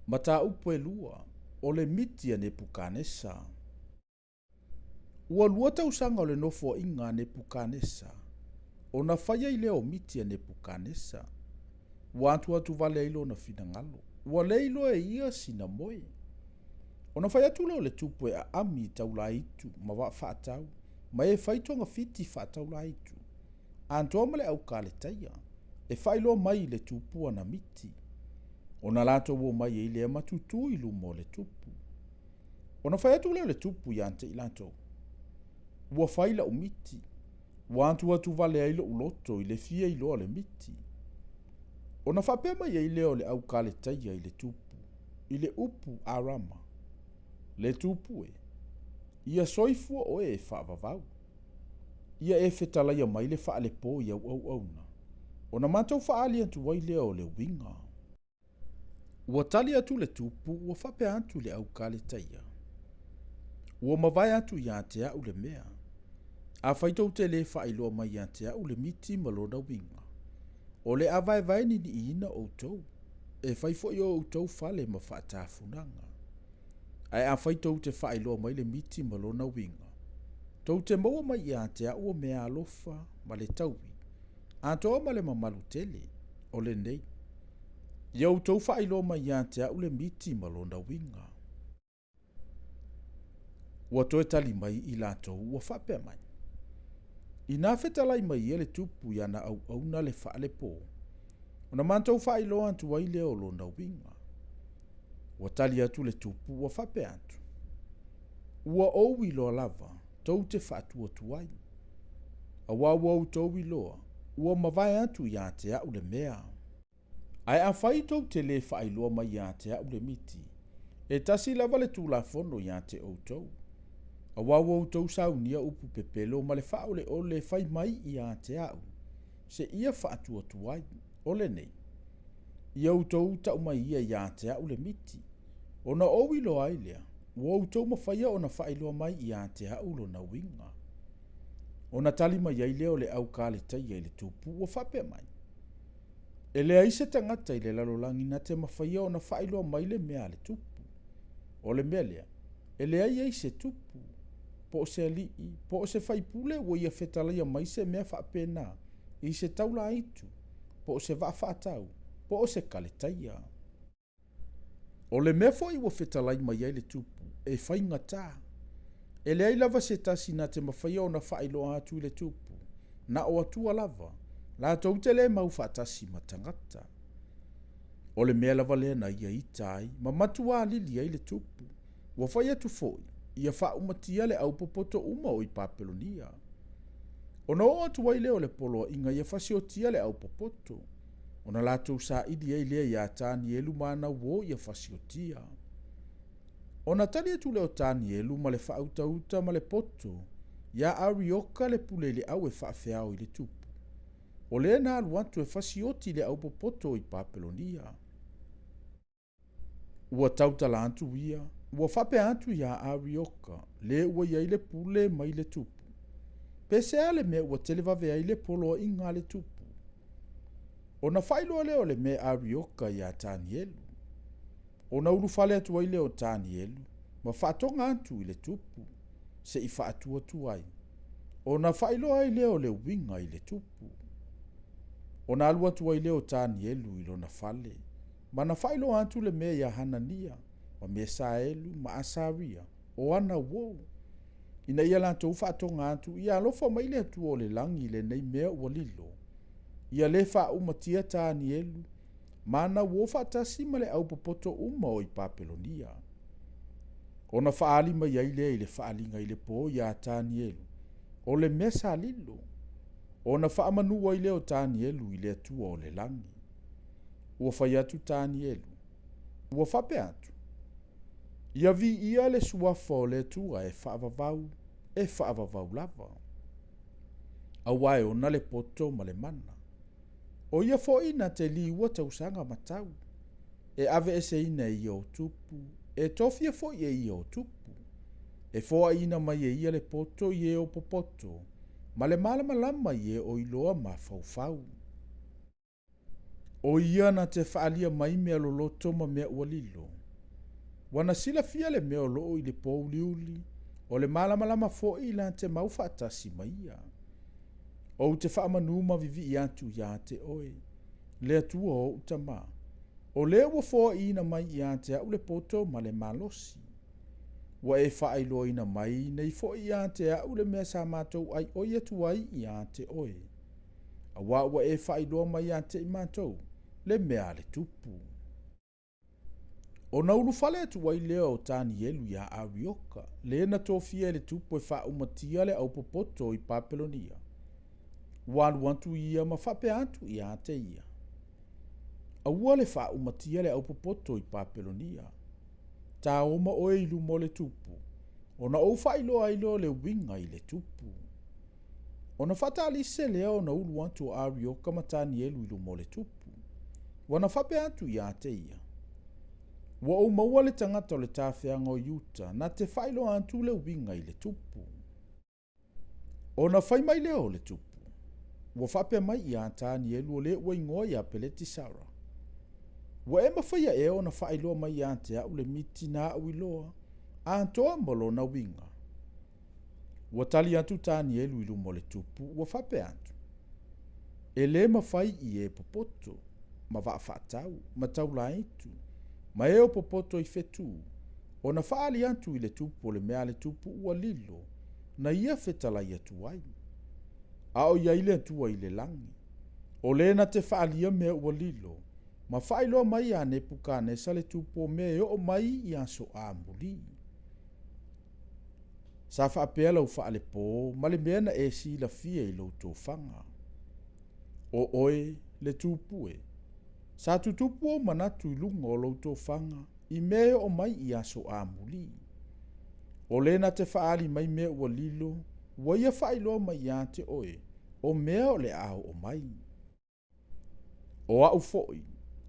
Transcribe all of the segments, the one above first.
Mata upo e lua, o le miti a Nepukanesa. Ua lua tausanga o le nofo inga Nepukanesa. O na whaia i leo miti a Nepukanesa. Ua atu vale ilo na finangalo. Ua leilo e ia sina moe. O na whaia tu leo le tupu e a ami taula itu, ma wa whaatau. Ma e whaitonga fiti whaatau la itu. Antoa male au ka le taia. E whailo mai le tupu ana miti. O na lato wo mai e le matutu ilu mo le tupu. O na whaia tu leo le tupu i ante i lato. Ua whaila o miti. Ua atu vale ailo uloto i le fia ilo le miti. O na whapema i leo le au ka le taia i le tupu. I le upu arama. Le tupu e. Ia soifua o e whaavavau. Ia e whetala ia mai le wha le po i au auna. O na mātou whaali atu wai leo le winga. Ua tali atu le tupu, ua whape atu le au ka le taia. Ua mawai atu i ate au le mea. A whaitou te le wha iloa mai i ate au le miti malona winga. O le awai vai ni ina o tau. E whaifo i o tau whale ma whaatafunanga. Ai a whaitou te wha iloa mai le miti malona winga. Tau te maua mai i ate au o mea alofa ma le tauwi. A toa ma le mamalu tele o le nei. Iau tau wha iloa mai i ate au le miti malona winga. Ua toe tali mai i latou ua whapea mai. I nā whetalai mai i le tupu i ana au na le wha le po. Ona mātou wha iloa atu wai leo lona winga. Ua tali atu le tupu ua whapea atu. Ua ou i loa lava, tau te whaatua tuai. A wau tau i loa, ua mawai atu i ate au le mea. Ai a whai tau te le wha iloa mai i ate au le miti. E tasi lava le tūla fono i ate au tau. A wau tau saunia upu pepelo ma le wha o le whai mai i ate au. Se ia whaatua tuai, o le nei. Iau tau tau mai ia i ate au le miti. Ona ou i loa ailea. Ua tau mawhaia o na whailoa mai i ate au lo na winga. O na tali mai ai leo le au ka le taia i le tupu ua whapea mai. E lea ise tangata i le lalolangi na te mawhaia o na whailoa mai le mea le tupu. O le mea lea, e lea ia ise tupu. Po o se alii, po o se whaipule ua ia whetalaia mai se mea whapena. I se taula aitu, po o se whaatau, po o se kale taia. O le mea fo i ua whetalai mai ai le tupu, e whainga tā. E le ai lava se tasi na te mawhaia o na whailoa atu i le tupu. Na o atua lava, la tau te le mau whaatasi matangata. O le mea lava lea na ia itai, ma matua lili ai le tupu. Ua whai atu foi, ia wha umatia le au popoto uma o i Papelonia. O na o atu wai leo le poloa inga ia whasiotia le au popoto. O na latou sa idi ei lea ia tāni elu mana uo ia whasiotia. O na tali atu leo tāni elu ma le whautauta ma le poto, ia arioka le pule le au e whaafeao i le tupu. O le na alu atu e whasioti le au popoto i Papelonia. Ua tautala atu ia, ua whape atu ia arioka, le ua ia i le pule mai le tupu. Pese ale me ua televavea i le polo inga le tupu. O na whailoa leo le me arioka ia Tanielu. O na urufale atu ai leo Tanielu, ma whaatonga atu i le tupu, se i whaatua tuai. O na whailoa ai leo le winga i le tupu. O na alua atu ai leo Tanielu i lo na whale, ma na whailoa atu le me ia Hanania, ma me Saelu, ma Asaria, o ana wou. Ina ia lantou whaatonga atu, ia alofa maile atu o le langi le nei mea ua lilo. Ia le wha umatia Tanielu, mana wo whaatasi ma le au popoto uma o i Papelonia. O na whaali mai ai lea i le whaalinga i le po ia Tanielu, o le mesa lilo. O na whaamanu ai leo Tanielu i le atua o le langi. Ua whai atu Tanielu, ua whape atu. Ia vi ia le suafa o le atua e whaavavau lava. Awae o na le poto ma le mana. O ia fo ina te li ua tausanga matau. E ave ese ina i o tupu. E tofia fo ia i o tupu. E fo ina mai e ia le poto i e o popoto. Ma le malama lama i e o iloa ma faufau. O ia na te whaalia mai mea loloto ma mea ua lilo. Wana sila fia le mea loo i le pouliuli, o le malamalama fo i la te mau whaatasi mai ia. O te whaamanu ma vivi i atu ia te oe, le atua o utama. O le ua fo i na mai ia te au le poto ma le malosi. Wa e whaailoa ina mai, nei fo i a te au le mea sa mātou ai oi atu ai i a te oe. A wa e whaailoa mai a te i mātou, le mea le tupu. O naulu fale atu ai leo o tani elu ia Arioka, le na tofia le tupu e wha umatia le au popoto i Papelonia. Walu antu ia ma whape atu i a te ia. A ua le wha umatia le au popoto i Papelonia. Ta oma oe ilu mo le tupu. O na ou whailoa ilo le winga i le tupu. O na whata alise leo na ulu antu o Arioka ma tani elu ilu mo le tupu. Wana whape atu i a te ia. Wa o maua le tangata o le tawhianga o Utah na te whailo antu le winga i le tupu. O na whai mai leo le tupu. Wa whape mai i a tani elu o le ua ingoa i a Peleti Sara. Wa e mawhaia e o na whailoa mai i a te au le miti na au iloa, a antoa molo na winga. Wa tali atu tani elu ilu mo le tupu, wa whape atu. E le mawhai i e popoto, ma waa whaatau, ma taula itu. Ma eo popoto i fetu, o na whaali atu i le tupu o le mea le tupu ua lilo, na ia fetala i atu ai. A o ia ile atua i le langi. O le na te whaalia mea ua lilo, ma whailoa mai a ne puka nesa le tupu o mea o mai i a so a muli. Sa whaapea lau whaale po, ma le mea na e si la fia i lau tō whanga. O oe le tupu e. Sa tutupu o manatu i lunga o lau tō whanga, i mea o mai i a so a muli. O le na te whaali mai mea ua lilo, wa ia whailoa mai a te oe, o mea o le ao o mai. O au foi,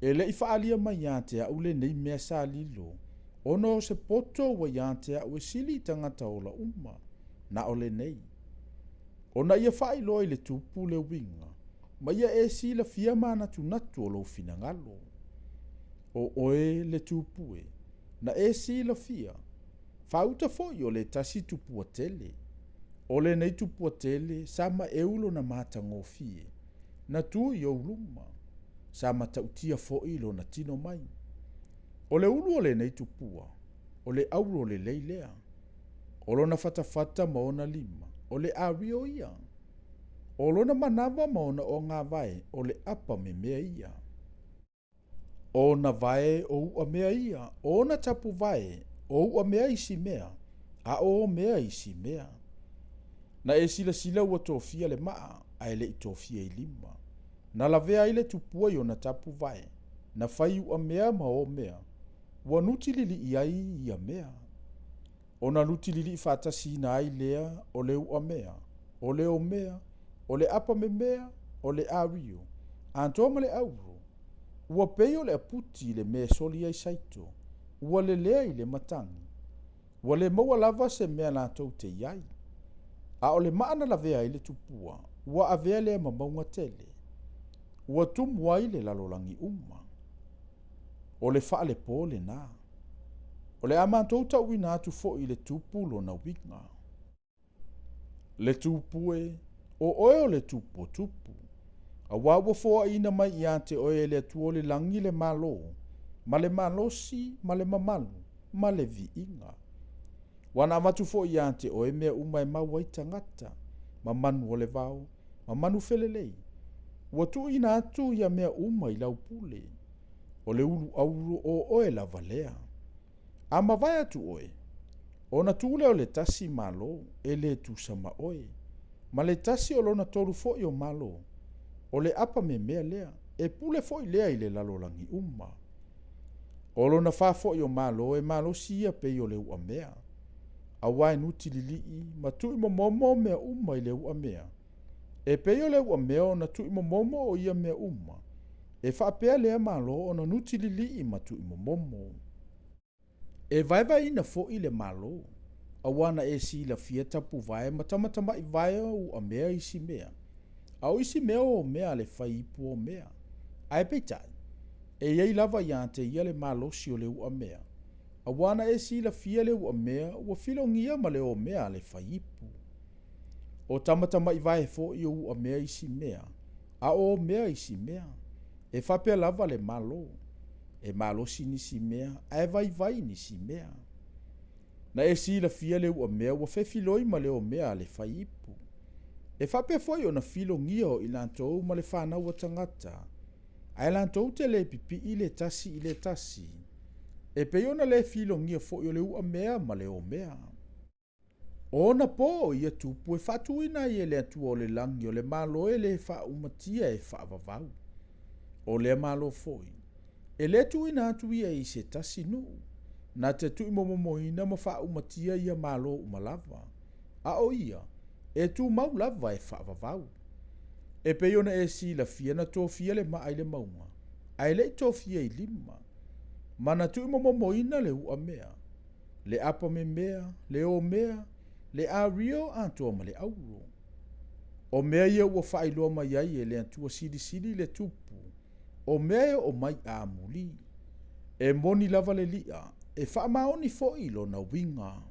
e le i whaalia mai a te au le nei mea sa lilo, ono se poto wa ia te au e sili tangata o la uma, na o le nei. O na ia whailoa i le tupu le winga, ma ia e si la fia mana tu natu o lo fina ngalo. O oe le tupu e, na e si la fia, whauta foi o le tasi tupu a tele. O le nei tupu a tele, sama e ulo na mata ngofie, na tu i o luma, sama tautia foi lo na tino mai. O le ulu o le nei tupua, o le auro le leilea, o lo na fatafata maona lima, o le ario ia, o lo na manava maona o ngā vae, o le apa me mea ia. O na vae o ua mea ia, o na tapu vae, o ua mea isi mea, a o mea isi mea. Na e sila ua tofia le maa, a ele i tofia i lima. Na lavea ile tupua i o na tapu vae, na fai ua mea ma o mea, ua nuti lili iai ia mea. O na nuti lili fatasi na ai lea, o le ua mea, o le o mea, o le apa me mea, o le ario, antoma le auro, ua peio le aputi le mea soli ai saito, ua le lea i le matangi, ua le maua lava se mea lātou te iai. A o le maana lavea i le tupua, ua avea le mamaunga tele, ua tumu ai le lalolangi uma. O le wha le po le nā. O le amantou tau ina atu fo i le tupu lo na winga. Le tupu e, o oe o le tupu o tupu. A wawa fo ina mai i ante oe le atu le langi le malo, ma le malosi, ma le mamalu, ma le vi inga. Wana amatu fo i ante oe mea umai maua i tangata, ma manu o le vau, ma manu felelei. Watu ina atu ia mea umai lau pule. O le ulu auru o oe la valea. Ama vai atu oe. O na tule o le tasi malo, e le tu sama oe. Ma le tasi o lona toru fo i o malo. O le apa me mea lea, e pule fo i lea i le lalolangi uma. O lona fa fo i o malo, e malo sia pe i o le ua mea. A wai nuti lilii, ma tui momo mea uma i le ua mea. E pe i o le ua mea o na tui momo o ia mea uma. E whaapea lea malo o na nuti lilii ma tui momo. E vai ina fo i le malo. A wana e si la fia tapu vai ma tamatama i vai o a mea isi mea. A o isi mea o mea le fai ipu o mea. Ai peitai, e iei lava ia te ia le malosi o le ua mea. A wana e si la fia le ua mea, ua filo ngia ma le o mea le whaipu. O tamatama i vai fo i o ua mea isi mea, a o mea isi mea, e whapea lava le malo, e malosi nisi mea, a e vai nisi mea. Na e si la fia le ua mea, ua whewhiloi ma le o mea le whaipu. E whapea foi o na filo ngia o i lantou ma le whanau o tangata, ai lantou te le pipi i le tasi i le tasi. E pe ona le filo ngia fo i le ua mea ma le o mea. Ona po ia tupu e whatuina i le atua o le langi o le malo e le wha umatia e wha avavau. O le malo foi. E le tuina atu ia i se tasi nu. Na te tui momomoina ma wha umatia ia malo umalava. A o ia, e tu mau lava e wha avavau. E pe ona e si la fia na tō fia le maa i le maunga. Ai le tō fia i lima. Mana tui momomoina le ua mea. Le apa me mea, le o mea, le a rio antoa ma le auro. O mea ia ua whailoa mai ai e le antua sidi le tupu. O mea o mai a muli. E moni lava le lia, e whaamaoni fo ilo na winga.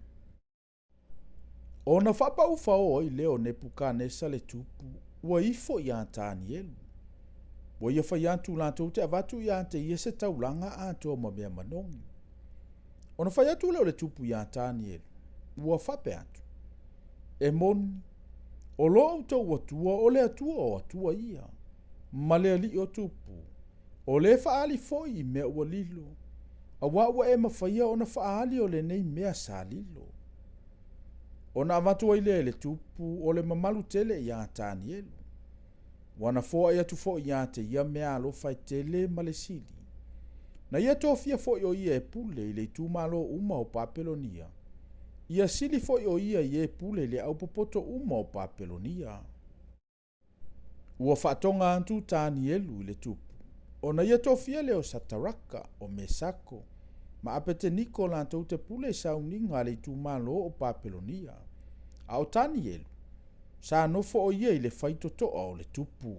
O na whapa ufa o i leo ne pukanesa le tupu, ua ifo i a Tanielu. Ua ia whai antu lantou te avatu i a te ia se taulanga antoa ma mea manongi. O na whai atu leo le tupu i a Tanielu, ua whape atu. E moni, o loa utou atua o le atua o atua ia, ma le ali o tupu, o le whaali foi i mea ua lilo, a ua e mawhaia o na whaali o le nei mea sa lilo. O na avatua i le tupu o le mamalu tele i a Tanielu, wana foa i atu fo i a te ia mea alofa i tele ma le sili. Na ia tofia fo i o ia e pule i le tu malo uma o Papelonia, ia sili foi o ia i e pule le au popoto uma o Papelonia. Ua whaatonga antu Tanielu i le tupu. O na ia tofia leo Sataraka o Mesako, ma apete niko lantou te pule sauninga le tu malo o Papelonia. A o Tanielu, sa nofo o ia i le whaitotoa o le tupu.